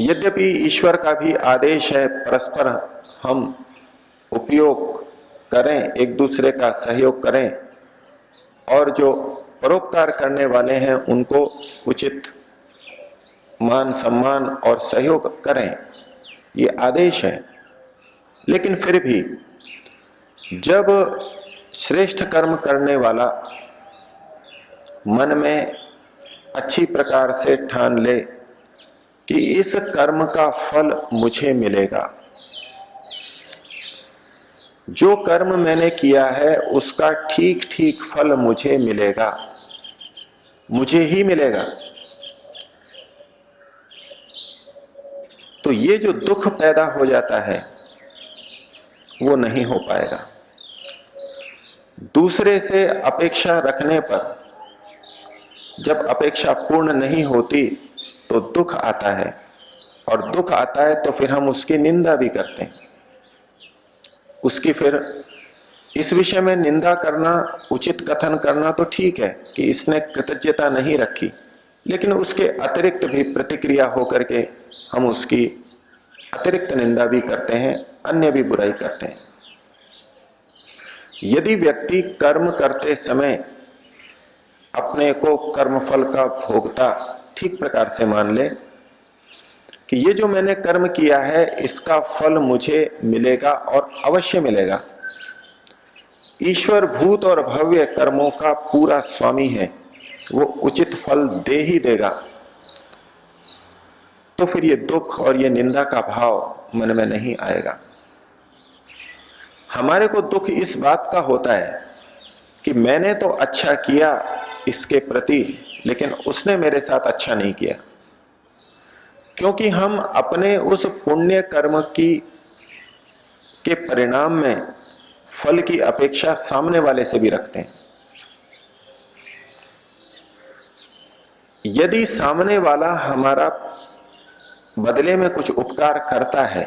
यद्यपि ईश्वर का भी आदेश है परस्पर हम उपयोग करें, एक दूसरे का सहयोग करें और जो परोपकार करने वाले हैं उनको उचित मान सम्मान और सहयोग करें, ये आदेश है। लेकिन फिर भी जब श्रेष्ठ कर्म करने वाला मन में अच्छी प्रकार से ठान ले कि इस कर्म का फल मुझे मिलेगा, जो कर्म मैंने किया है उसका ठीक ठीक फल मुझे मिलेगा, मुझे ही मिलेगा, तो ये जो दुख पैदा हो जाता है वो नहीं हो पाएगा। दूसरे से अपेक्षा रखने पर जब अपेक्षा पूर्ण नहीं होती तो दुख आता है, और दुख आता है तो फिर हम उसकी निंदा भी करते हैं। उसकी फिर इस विषय में निंदा करना, उचित कथन करना तो ठीक है कि इसने कृतज्ञता नहीं रखी, लेकिन उसके अतिरिक्त भी प्रतिक्रिया होकर के हम उसकी अतिरिक्त निंदा भी करते हैं, अन्य भी बुराई करते हैं। यदि व्यक्ति कर्म करते समय अपने को कर्मफल का भोगता ठीक प्रकार से मान ले कि ये जो मैंने कर्म किया है इसका फल मुझे मिलेगा और अवश्य मिलेगा, ईश्वर भूत और भव्य कर्मों का पूरा स्वामी है, वो उचित फल दे ही देगा, तो फिर ये दुख और ये निंदा का भाव मन में नहीं आएगा। हमारे को दुख इस बात का होता है कि मैंने तो अच्छा किया इसके प्रति, लेकिन उसने मेरे साथ अच्छा नहीं किया, क्योंकि हम अपने उस पुण्य कर्म के परिणाम में फल की अपेक्षा सामने वाले से भी रखते हैं। यदि सामने वाला हमारा बदले में कुछ उपकार करता है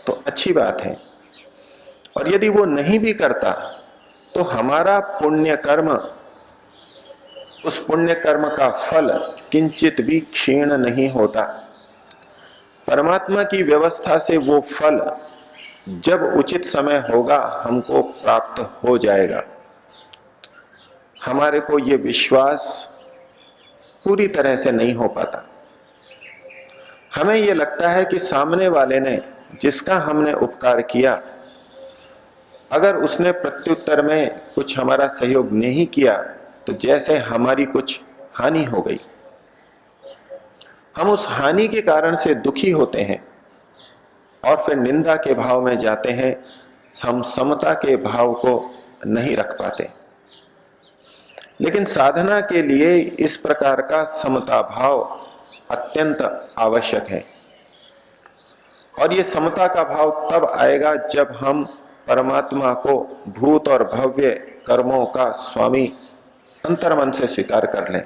तो अच्छी बात है, और यदि वो नहीं भी करता तो हमारा पुण्य कर्म, उस पुण्य कर्म का फल किंचित भी क्षीण नहीं होता। परमात्मा की व्यवस्था से वो फल जब उचित समय होगा हमको प्राप्त हो जाएगा। हमारे को ये विश्वास पूरी तरह से नहीं हो पाता। हमें ये लगता है कि सामने वाले ने, जिसका हमने उपकार किया, अगर उसने प्रत्युत्तर में कुछ हमारा सहयोग नहीं किया तो जैसे हमारी कुछ हानि हो गई। हम उस हानि के कारण से दुखी होते हैं और फिर निंदा के भाव में जाते हैं, हम समता के भाव को नहीं रख पाते। लेकिन साधना के लिए इस प्रकार का समता भाव अत्यंत आवश्यक है, और यह समता का भाव तब आएगा जब हम परमात्मा को भूत और भव्य कर्मों का स्वामी अंतर्मन से स्वीकार कर लें।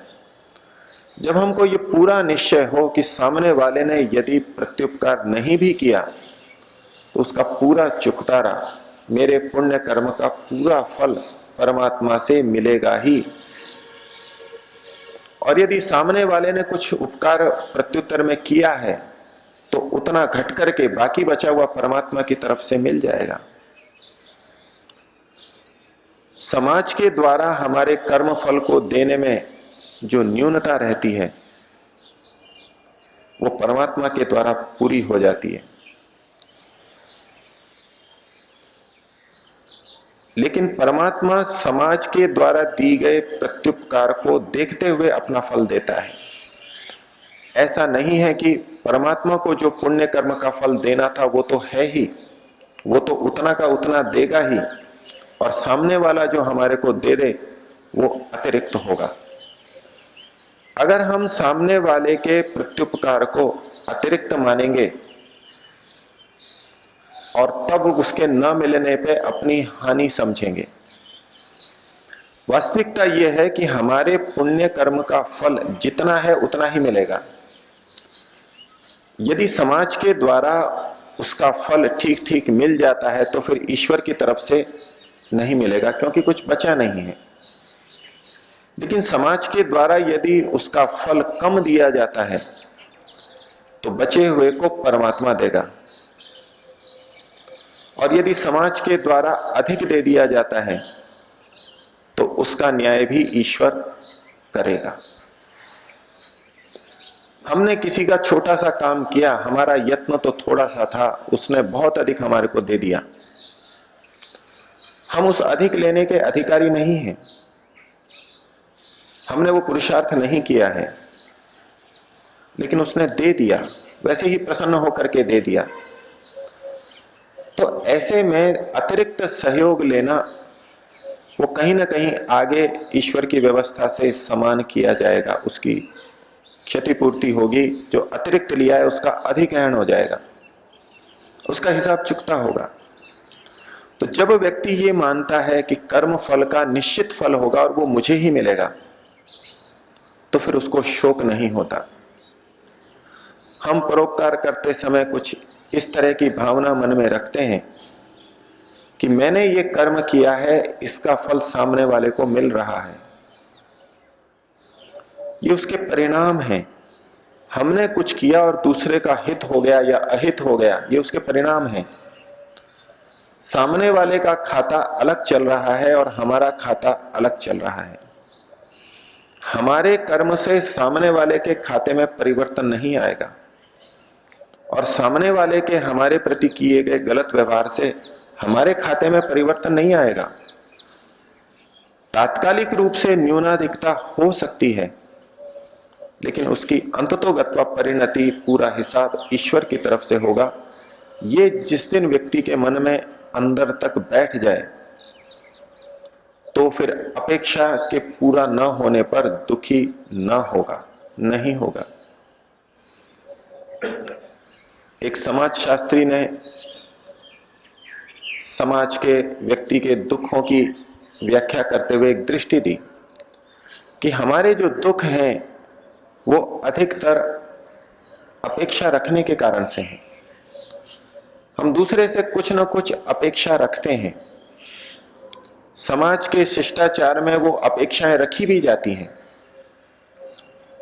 जब हमको ये पूरा निश्चय हो कि सामने वाले ने यदि प्रत्युपकार नहीं भी किया तो उसका पूरा चुकतारा, मेरे पुण्य कर्म का पूरा फल परमात्मा से मिलेगा ही, और यदि सामने वाले ने कुछ उपकार प्रत्युत्तर में किया है तो उतना घट करके बाकी बचा हुआ परमात्मा की तरफ से मिल जाएगा। समाज के द्वारा हमारे कर्म फल को देने में जो न्यूनता रहती है वो परमात्मा के द्वारा पूरी हो जाती है। लेकिन परमात्मा समाज के द्वारा दी गए प्रत्युपकार को देखते हुए अपना फल देता है। ऐसा नहीं है कि परमात्मा को जो पुण्य कर्म का फल देना था वो तो है ही, वो तो उतना का उतना देगा ही, और सामने वाला जो हमारे को दे दे वो अतिरिक्त होगा। अगर हम सामने वाले के प्रत्युपकार को अतिरिक्त मानेंगे और तब उसके न मिलने पे अपनी हानि समझेंगे, वास्तविकता यह है कि हमारे पुण्य कर्म का फल जितना है उतना ही मिलेगा। यदि समाज के द्वारा उसका फल ठीक ठीक मिल जाता है तो फिर ईश्वर की तरफ से नहीं मिलेगा, क्योंकि कुछ बचा नहीं है। लेकिन समाज के द्वारा यदि उसका फल कम दिया जाता है तो बचे हुए को परमात्मा देगा। और यदि समाज के द्वारा अधिक दे दिया जाता है तो उसका न्याय भी ईश्वर करेगा। हमने किसी का छोटा सा काम किया, हमारा यत्न तो थोड़ा सा था, उसने बहुत अधिक हमारे को दे दिया। हम उस अधिक लेने के अधिकारी नहीं हैं, हमने वो पुरुषार्थ नहीं किया है, लेकिन उसने दे दिया, वैसे ही प्रसन्न होकर के दे दिया। तो ऐसे में अतिरिक्त सहयोग लेना वो कहीं ना कहीं आगे ईश्वर की व्यवस्था से समान किया जाएगा, उसकी क्षतिपूर्ति होगी। जो अतिरिक्त लिया है उसका अधिग्रहण हो जाएगा, उसका हिसाब चुकता होगा। तो जब व्यक्ति ये मानता है कि कर्म फल का निश्चित फल होगा और वो मुझे ही मिलेगा, तो फिर उसको शोक नहीं होता। हम परोपकार करते समय कुछ इस तरह की भावना मन में रखते हैं कि मैंने ये कर्म किया है, इसका फल सामने वाले को मिल रहा है, ये उसके परिणाम हैं। हमने कुछ किया और दूसरे का हित हो गया या अहित हो गया, ये उसके परिणाम हैं। सामने वाले का खाता अलग चल रहा है और हमारा खाता अलग चल रहा है। हमारे कर्म से सामने वाले के खाते में परिवर्तन नहीं आएगा और सामने वाले के हमारे प्रति किए गए गलत व्यवहार से हमारे खाते में परिवर्तन नहीं आएगा। तात्कालिक रूप से न्यूनाधिकता हो सकती है, लेकिन उसकी अंततोगत्वा परिणति, पूरा हिसाब ईश्वर की तरफ से होगा। ये जिस दिन व्यक्ति के मन में अंदर तक बैठ जाए तो फिर अपेक्षा के पूरा न होने पर दुखी न होगा, नहीं होगा। एक समाजशास्त्री ने समाज के व्यक्ति के दुखों की व्याख्या करते हुए एक दृष्टि दी कि हमारे जो दुख हैं वो अधिकतर अपेक्षा रखने के कारण से हैं। हम दूसरे से कुछ न कुछ अपेक्षा रखते हैं। समाज के शिष्टाचार में वो अपेक्षाएं रखी भी जाती हैं,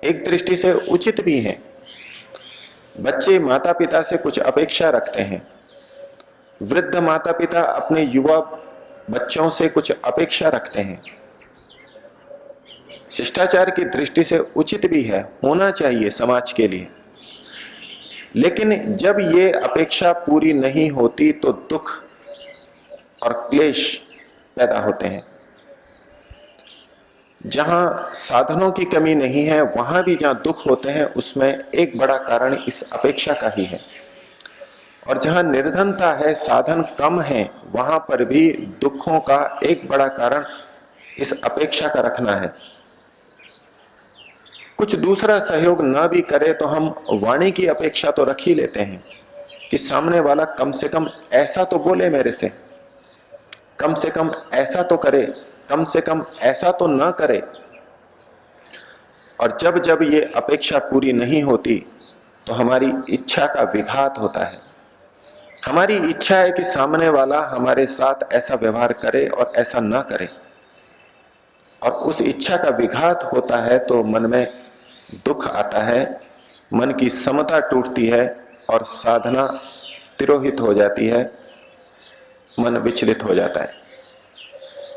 एक दृष्टि से उचित भी हैं। बच्चे माता पिता से कुछ अपेक्षा रखते हैं, वृद्ध माता पिता अपने युवा बच्चों से कुछ अपेक्षा रखते हैं। शिष्टाचार की दृष्टि से उचित भी है, होना चाहिए समाज के लिए। लेकिन जब ये अपेक्षा पूरी नहीं होती तो दुख और क्लेश पैदा होते हैं। जहां साधनों की कमी नहीं है, वहां भी जहां दुख होते हैं, उसमें एक बड़ा कारण इस अपेक्षा का ही है। और जहां निर्धनता है, साधन कम है, वहां पर भी दुखों का एक बड़ा कारण इस अपेक्षा का रखना है। कुछ दूसरा सहयोग ना भी करे तो हम वाणी की अपेक्षा तो रख ही लेते हैं कि सामने वाला कम से कम ऐसा तो बोले मेरे से, कम से कम ऐसा तो करे, कम से कम ऐसा तो ना करे। और जब जब ये अपेक्षा पूरी नहीं होती तो हमारी इच्छा का विघात होता है। हमारी इच्छा है कि सामने वाला हमारे साथ ऐसा व्यवहार करे और ऐसा ना करे, और उस इच्छा का विघात होता है तो मन में दुख आता है, मन की समता टूटती है और साधना तिरोहित हो जाती है, मन विचलित हो जाता है।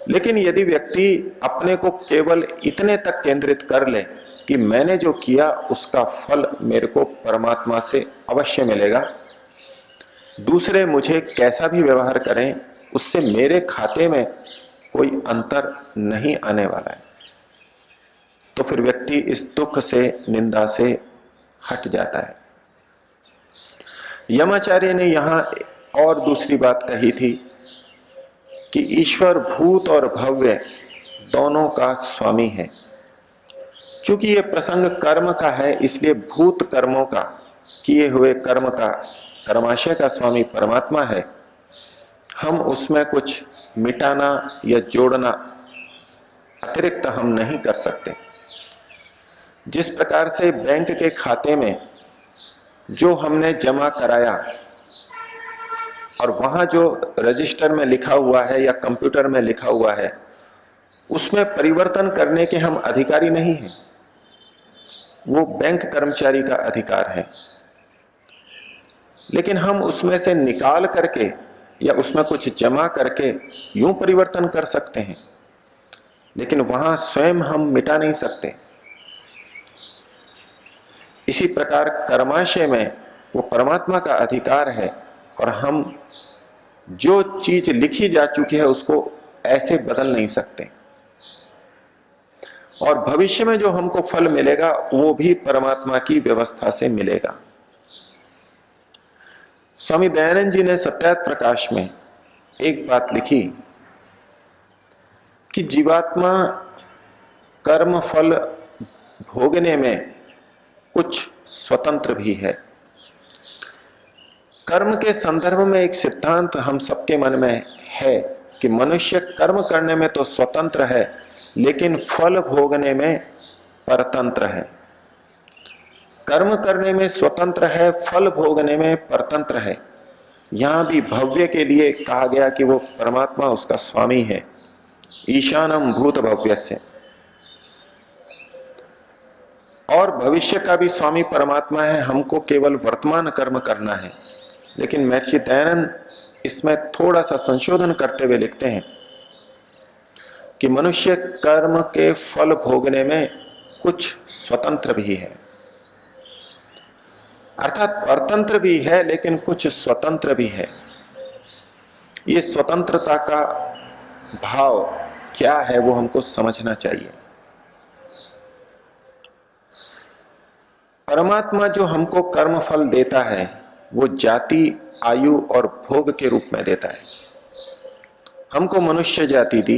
लेकिन यदि व्यक्ति अपने को केवल इतने तक केंद्रित कर ले कि मैंने जो किया उसका फल मेरे को परमात्मा से अवश्य मिलेगा, दूसरे मुझे कैसा भी व्यवहार करें उससे मेरे खाते में कोई अंतर नहीं आने वाला है, तो फिर व्यक्ति इस दुख से, निंदा से हट जाता है। यमाचार्य ने यहां और दूसरी बात कही थी कि ईश्वर भूत और भव्य दोनों का स्वामी है। क्योंकि यह प्रसंग कर्म का है, इसलिए भूत कर्मों का, किए हुए कर्म का, कर्माशय का स्वामी परमात्मा है। हम उसमें कुछ मिटाना या जोड़ना अतिरिक्त हम नहीं कर सकते। जिस प्रकार से बैंक के खाते में जो हमने जमा कराया और वहां जो रजिस्टर में लिखा हुआ है या कंप्यूटर में लिखा हुआ है, उसमें परिवर्तन करने के हम अधिकारी नहीं हैं, वो बैंक कर्मचारी का अधिकार है। लेकिन हम उसमें से निकाल करके या उसमें कुछ जमा करके यूं परिवर्तन कर सकते हैं, लेकिन वहां स्वयं हम मिटा नहीं सकते। इसी प्रकार कर्माशय में वो परमात्मा का अधिकार है और हम जो चीज लिखी जा चुकी है उसको ऐसे बदल नहीं सकते। और भविष्य में जो हमको फल मिलेगा वो भी परमात्मा की व्यवस्था से मिलेगा। स्वामी दयानंद जी ने सत्यार्थ प्रकाश में एक बात लिखी कि जीवात्मा कर्म फल भोगने में कुछ स्वतंत्र भी है। कर्म के संदर्भ में एक सिद्धांत हम सबके मन में है कि मनुष्य कर्म करने में तो स्वतंत्र है, लेकिन फल भोगने में परतंत्र है। कर्म करने में स्वतंत्र है, फल भोगने में परतंत्र है। यहां भी भव्य के लिए कहा गया कि वो परमात्मा उसका स्वामी है। ईशानम भूत भव्यस्य। और भविष्य का भी स्वामी परमात्मा है, हमको केवल वर्तमान कर्म करना है। लेकिन महर्षि दयानंद इसमें थोड़ा सा संशोधन करते हुए लिखते हैं कि मनुष्य कर्म के फल भोगने में कुछ स्वतंत्र भी है, अर्थात परतंत्र भी है लेकिन कुछ स्वतंत्र भी है। ये स्वतंत्रता का भाव क्या है वो हमको समझना चाहिए। परमात्मा जो हमको कर्म फल देता है वो जाति, आयु और भोग के रूप में देता है। हमको मनुष्य जाति दी,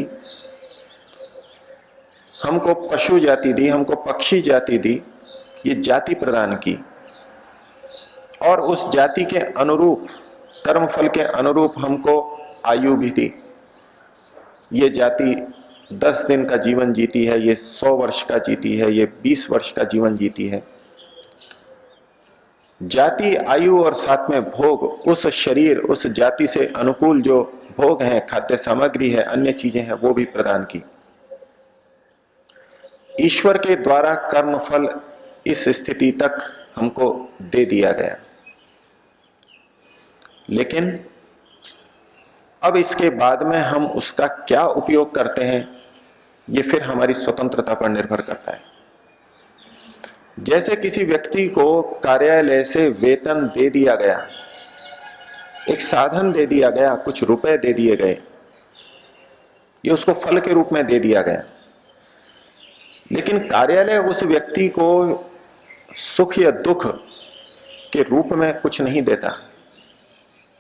हमको पशु जाति दी, हमको पक्षी जाति दी, ये जाति प्रदान की। और उस जाति के अनुरूप, कर्म फल के अनुरूप हमको आयु भी दी। ये जाति 10 दिन का जीवन जीती है, ये 100 वर्ष का जीती है, ये 20 वर्ष का जीवन जीती है। जाति, आयु और साथ में भोग, उस शरीर, उस जाति से अनुकूल जो भोग है, खाद्य सामग्री है, अन्य चीजें हैं, वो भी प्रदान की। ईश्वर के द्वारा कर्म फल इस स्थिति तक हमको दे दिया गया। लेकिन अब इसके बाद में हम उसका क्या उपयोग करते हैं, ये फिर हमारी स्वतंत्रता पर निर्भर करता है। जैसे किसी व्यक्ति को कार्यालय से वेतन दे दिया गया, एक साधन दे दिया गया, कुछ रुपए दे दिए गए, ये उसको फल के रूप में दे दिया गया। लेकिन कार्यालय उस व्यक्ति को सुख या दुख के रूप में कुछ नहीं देता,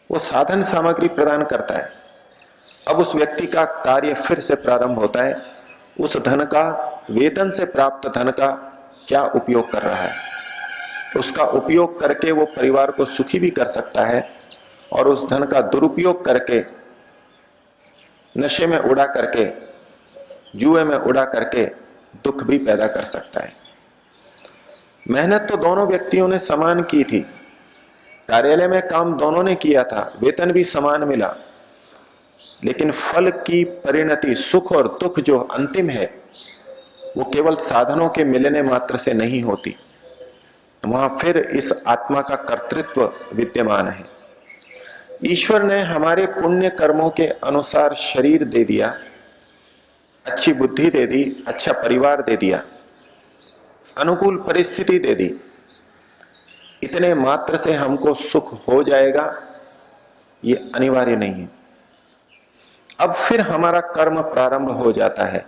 वो साधन सामग्री प्रदान करता है। अब उस व्यक्ति का कार्य फिर से प्रारंभ होता है। उस धन का, वेतन से प्राप्त धन का क्या उपयोग कर रहा है, उसका उपयोग करके वो परिवार को सुखी भी कर सकता है और उस धन का दुरुपयोग करके, नशे में उड़ा करके, जुए में उड़ा करके दुख भी पैदा कर सकता है। मेहनत तो दोनों व्यक्तियों ने समान की थी, कार्यालय में काम दोनों ने किया था, वेतन भी समान मिला, लेकिन फल की परिणति, सुख और दुख जो अंतिम है, वो केवल साधनों के मिलने मात्र से नहीं होती। वहां फिर इस आत्मा का कर्तृत्व विद्यमान है। ईश्वर ने हमारे पुण्य कर्मों के अनुसार शरीर दे दिया, अच्छी बुद्धि दे दी, अच्छा परिवार दे दिया, अनुकूल परिस्थिति दे दी। इतने मात्र से हमको सुख हो जाएगा ये अनिवार्य नहीं है। अब फिर हमारा कर्म प्रारंभ हो जाता है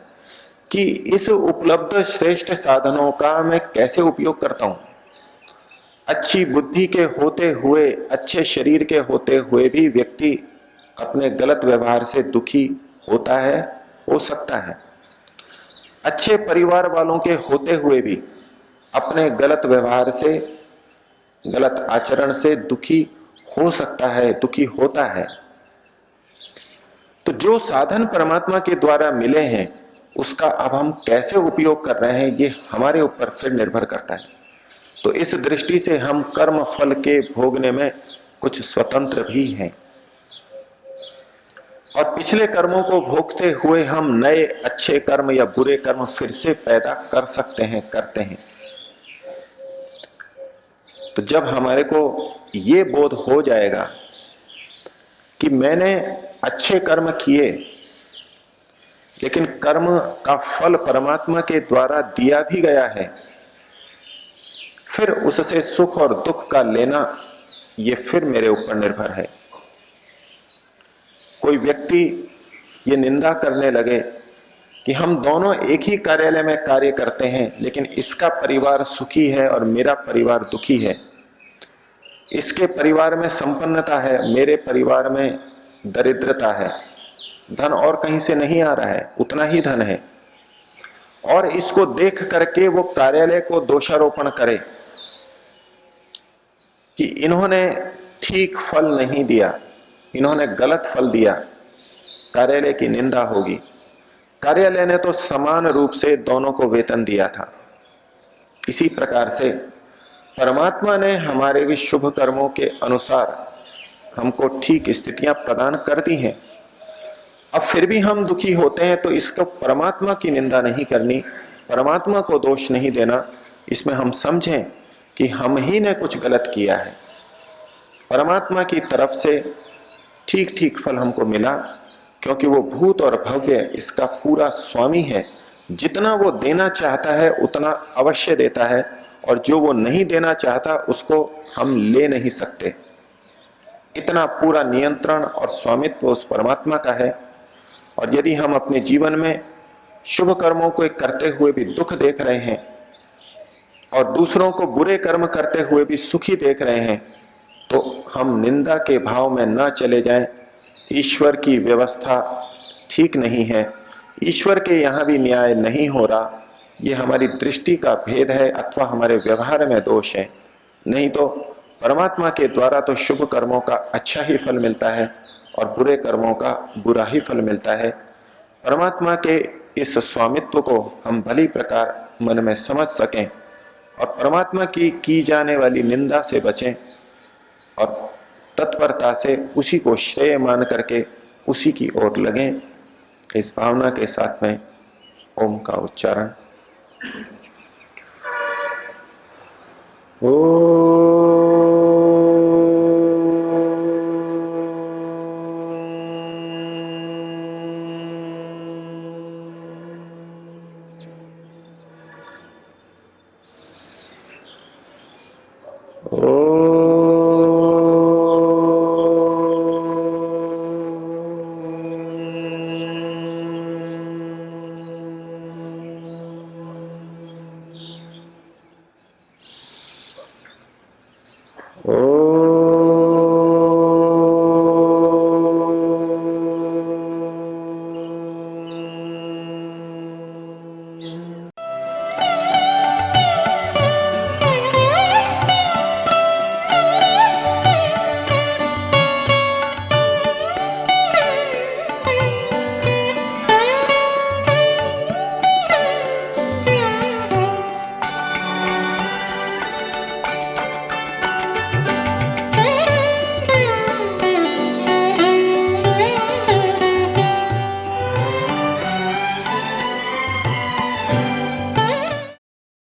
कि इस उपलब्ध श्रेष्ठ साधनों का मैं कैसे उपयोग करता हूं। अच्छी बुद्धि के होते हुए, अच्छे शरीर के होते हुए भी व्यक्ति अपने गलत व्यवहार से दुखी होता है, हो सकता है। अच्छे परिवार वालों के होते हुए भी अपने गलत व्यवहार से, गलत आचरण से दुखी हो सकता है, दुखी होता है। तो जो साधन परमात्मा के द्वारा मिले हैं उसका अब हम कैसे उपयोग कर रहे हैं, ये हमारे ऊपर फिर निर्भर करता है। तो इस दृष्टि से हम कर्म फल के भोगने में कुछ स्वतंत्र भी हैं और पिछले कर्मों को भोगते हुए हम नए अच्छे कर्म या बुरे कर्म फिर से पैदा कर सकते हैं, करते हैं। तो जब हमारे को ये बोध हो जाएगा कि मैंने अच्छे कर्म किए, लेकिन कर्म का फल परमात्मा के द्वारा दिया भी गया है, फिर उससे सुख और दुख का लेना ये फिर मेरे ऊपर निर्भर है। कोई व्यक्ति ये निंदा करने लगे कि हम दोनों एक ही कार्यालय में कार्य करते हैं, लेकिन इसका परिवार सुखी है और मेरा परिवार दुखी है, इसके परिवार में संपन्नता है, मेरे परिवार में दरिद्रता है, धन और कहीं से नहीं आ रहा है, उतना ही धन है, और इसको देख करके वो कार्यालय को दोषारोपण करे कि इन्होंने ठीक फल नहीं दिया, इन्होंने गलत फल दिया, कार्यालय की निंदा होगी। कार्यालय ने तो समान रूप से दोनों को वेतन दिया था। इसी प्रकार से परमात्मा ने हमारे भी शुभ कर्मों के अनुसार हमको ठीक स्थितियां प्रदान कर दी हैं। अब फिर भी हम दुखी होते हैं तो इसको परमात्मा की निंदा नहीं करनी, परमात्मा को दोष नहीं देना, इसमें हम समझें कि हम ही ने कुछ गलत किया है। परमात्मा की तरफ से ठीक ठीक फल हमको मिला, क्योंकि वो भूत और भव्य इसका पूरा स्वामी है। जितना वो देना चाहता है उतना अवश्य देता है, और जो वो नहीं देना चाहता उसको हम ले नहीं सकते। इतना पूरा नियंत्रण और स्वामित्व उस परमात्मा का है। और यदि हम अपने जीवन में शुभ कर्मों को करते हुए भी दुख देख रहे हैं और दूसरों को बुरे कर्म करते हुए भी सुखी देख रहे हैं, तो हम निंदा के भाव में न चले जाएं। ईश्वर की व्यवस्था ठीक नहीं है, ईश्वर के यहां भी न्याय नहीं हो रहा, यह हमारी दृष्टि का भेद है अथवा हमारे व्यवहार में दोष है। नहीं तो परमात्मा के द्वारा तो शुभ कर्मों का अच्छा ही फल मिलता है और बुरे कर्मों का बुरा ही फल मिलता है। परमात्मा के इस स्वामित्व को हम भली प्रकार मन में समझ सकें और परमात्मा की जाने वाली निंदा से बचें और तत्परता से उसी को श्रेय मान करके उसी की ओर लगें। इस भावना के साथ में ओम का उच्चारण। ओ ओ